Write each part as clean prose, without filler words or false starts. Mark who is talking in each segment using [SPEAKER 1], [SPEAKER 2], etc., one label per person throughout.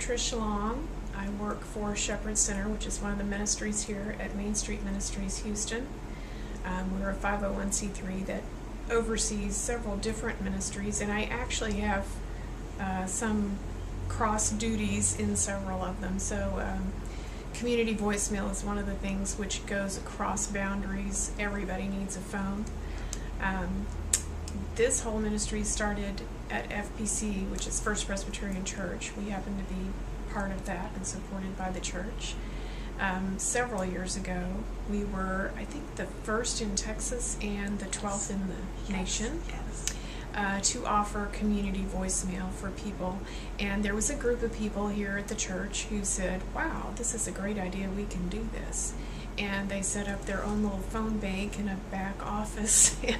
[SPEAKER 1] Trish Long. I work for Shepherd Center, which is one of the ministries here at Main Street Ministries, Houston. We're a 501c3 that oversees several different ministries, and I actually have some cross duties in several of them. So community voicemail is one of the things which goes across boundaries. Everybody needs a phone. This whole ministry started at FPC, which is First Presbyterian Church. We happen to be part of that and supported by the church. Several years ago, we were, I think, the first in Texas and the 12th in the nation to offer community voicemail for people. And there was a group of people here at the church who said, wow, this is a great idea, we can do this. And they set up their own little phone bank in a back office, and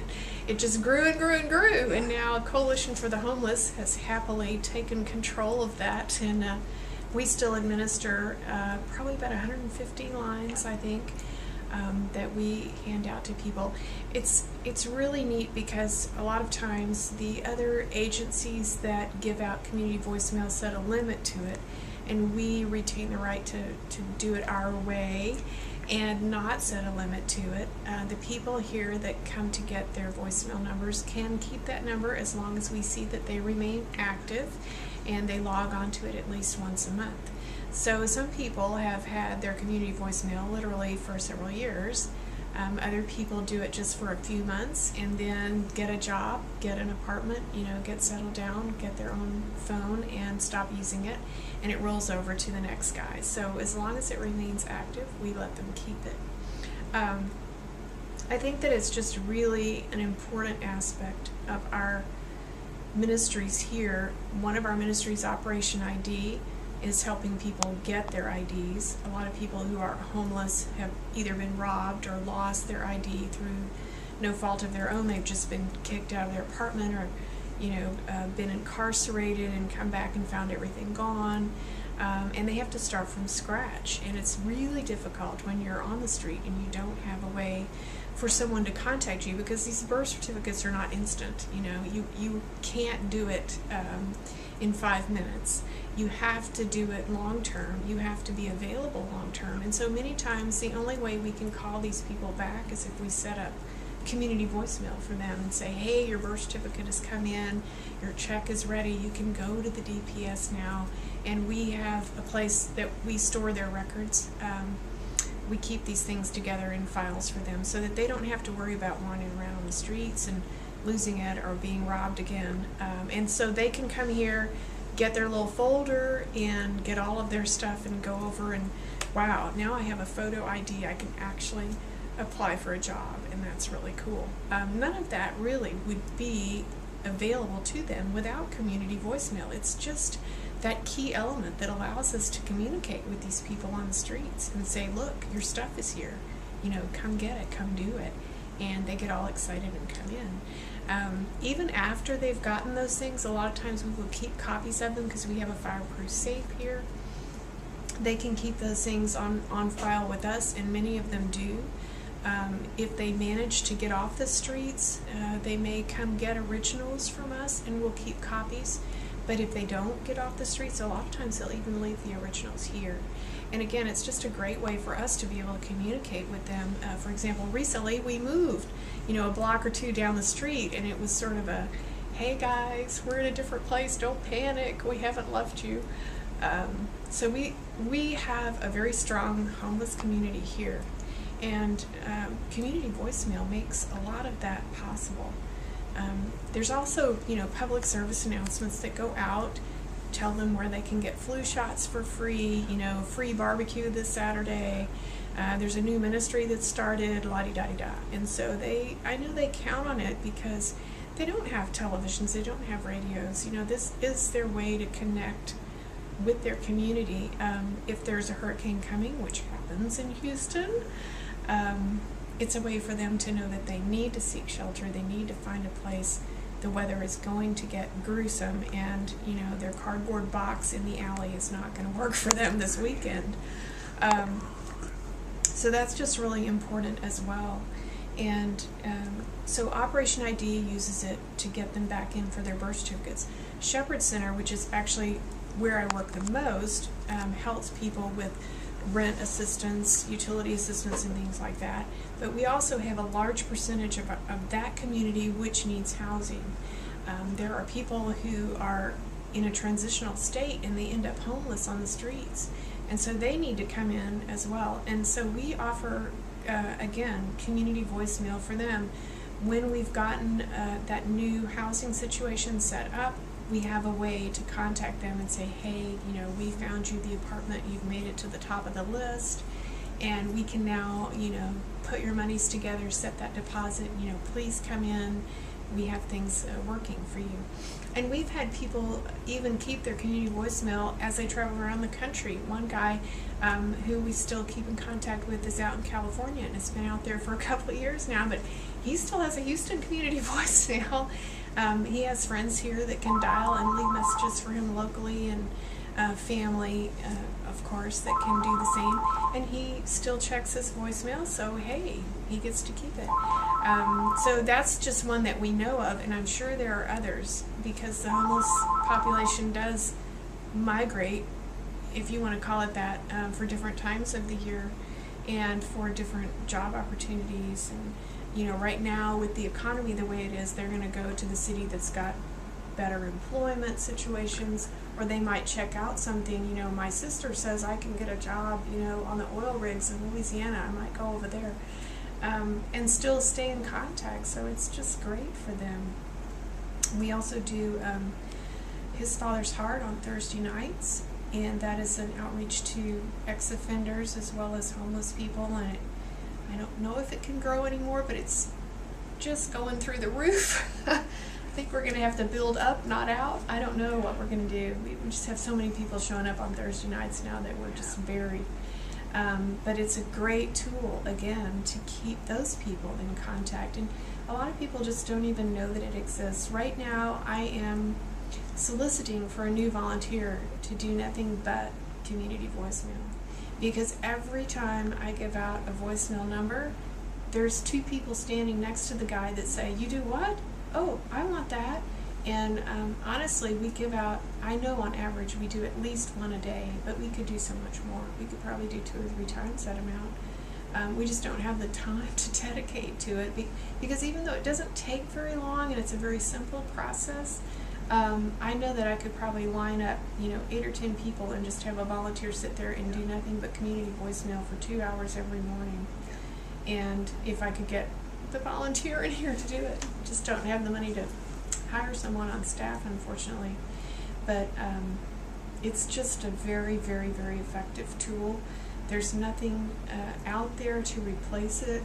[SPEAKER 1] it just grew and grew and grew. And now Coalition for the Homeless has happily taken control of that, and we still administer probably about 150 lines, I think, that we hand out to people. It's really neat because a lot of times the other agencies that give out community voicemail set a limit to it, and we retain the right to do it our way and not set a limit to it. The people here that come to get their voicemail numbers can keep that number as long as we see that they remain active and they log on to it at least once a month. So some people have had their community voicemail literally for several years. Other people do it just for a few months and then get a job, get an apartment, get settled down, get their own phone and stop using it, and it rolls over to the next guy. So as long as it remains active, we let them keep it. I think that it's just really an important aspect of our ministries here. One of our ministries, Operation ID, is helping people get their IDs. A lot of people who are homeless have either been robbed or lost their ID through no fault of their own. They've just been kicked out of their apartment or been incarcerated and come back and found everything gone. And they have to start from scratch. And it's really difficult when you're on the street and you don't have a way for someone to contact you, because these birth certificates are not instant. You can't do it in 5 minutes. You have to do it long term. You have to be available long term. And so many times the only way we can call these people back is if we set up community voicemail for them and say, hey, your birth certificate has come in, your check is ready, you can go to the DPS now, and we have a place that we store their records. We keep these things together in files for them so that they don't have to worry about wandering around on the streets and losing it or being robbed again. And so they can come here, get their little folder and get all of their stuff and go over and, wow, now I have a photo ID, I can actually apply for a job, and that's really cool. None of that really would be available to them without community voicemail. It's just that key element that allows us to communicate with these people on the streets and say, look, your stuff is here, come get it, come do it. And they get all excited and come in. Even after they've gotten those things, a lot of times we will keep copies of them because we have a fireproof safe here. They can keep those things on file with us, and many of them do. If they manage to get off the streets, they may come get originals from us and we'll keep copies. But if they don't get off the streets, a lot of times they'll even leave the originals here. And again, it's just a great way for us to be able to communicate with them. For example, recently we moved, a block or two down the street, and it was sort of a, hey guys, we're in a different place, don't panic, we haven't left you. So we have a very strong homeless community here. And community voicemail makes a lot of that possible. There's also, public service announcements that go out, tell them where they can get flu shots for free, free barbecue this Saturday. There's a new ministry that started, la-di-da-di-da. And so I know they count on it because they don't have televisions, they don't have radios. This is their way to connect with their community. If there's a hurricane coming, which happens in Houston, it's a way for them to know that they need to seek shelter, they need to find a place. The weather is going to get gruesome, and their cardboard box in the alley is not going to work for them this weekend. So that's just really important as well. And so Operation ID uses it to get them back in for their birth certificates. Shepherd Center, which is actually where I work the most, helps people with rent assistance, utility assistance, and things like that. But we also have a large percentage of that community which needs housing. There are people who are in a transitional state and they end up homeless on the streets, and so they need to come in as well. And so we offer, again, community voicemail for them. When we've gotten that new housing situation set up, we have a way to contact them and say, hey, you know, we found you the apartment, you've made it to the top of the list, and we can now, you know, put your monies together, set that deposit, you know, please come in, we have things working for you. And we've had people even keep their community voicemail as they travel around the country. One guy who we still keep in contact with is out in California, and has been out there for a couple of years now, but he still has a Houston community voicemail. He has friends here that can dial and leave messages for him locally, and family, of course, that can do the same. And he still checks his voicemail, so hey, he gets to keep it. So that's just one that we know of, and I'm sure there are others, because the homeless population does migrate, if you want to call it that, for different times of the year and for different job opportunities. And you know, right now with the economy the way it is, they're going to go to the city that's got better employment situations, or they might check out something. You know, my sister says I can get a job, you know, on the oil rigs in Louisiana. I might go over there and still stay in contact. So it's just great for them. We also do His Father's Heart on Thursday nights, and that is an outreach to ex-offenders as well as homeless people. And I don't know if it can grow anymore, but it's just going through the roof. I think we're going to have to build up, not out. I don't know what we're going to do. We just have so many people showing up on Thursday nights now that we're just buried. But it's a great tool, again, to keep those people in contact. And a lot of people just don't even know that it exists. Right now, I am soliciting for a new volunteer to do nothing but community voicemail. Because every time I give out a voicemail number, there's two people standing next to the guy that say, you do what? Oh, I want that. And honestly, we give out, I know on average we do at least one a day, but we could do so much more. We could probably do 2 or 3 times that amount. We just don't have the time to dedicate to it, because even though it doesn't take very long and it's a very simple process, I know that I could probably line up, you know, 8 or 10 people and just have a volunteer sit there and do nothing but community voicemail for 2 hours every morning. And if I could get the volunteer in here to do it, just don't have the money to hire someone on staff, unfortunately. But it's just a very, very, very effective tool. There's nothing out there to replace it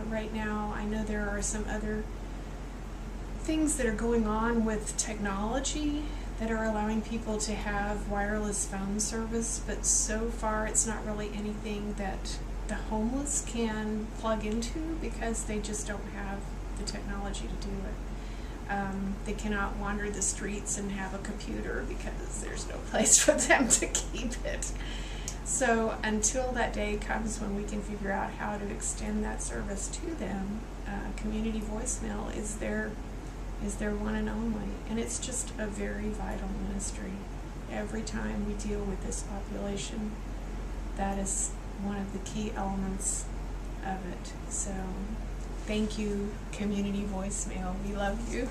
[SPEAKER 1] right now. I know there are some other things that are going on with technology that are allowing people to have wireless phone service, but so far it's not really anything that the homeless can plug into, because they just don't have the technology to do it. They cannot wander the streets and have a computer because there's no place for them to keep it. So until that day comes when we can figure out how to extend that service to them, community voicemail is their one and only. And it's just a very vital ministry. Every time we deal with this population, that is one of the key elements of it. So thank you, community voicemail. We love you.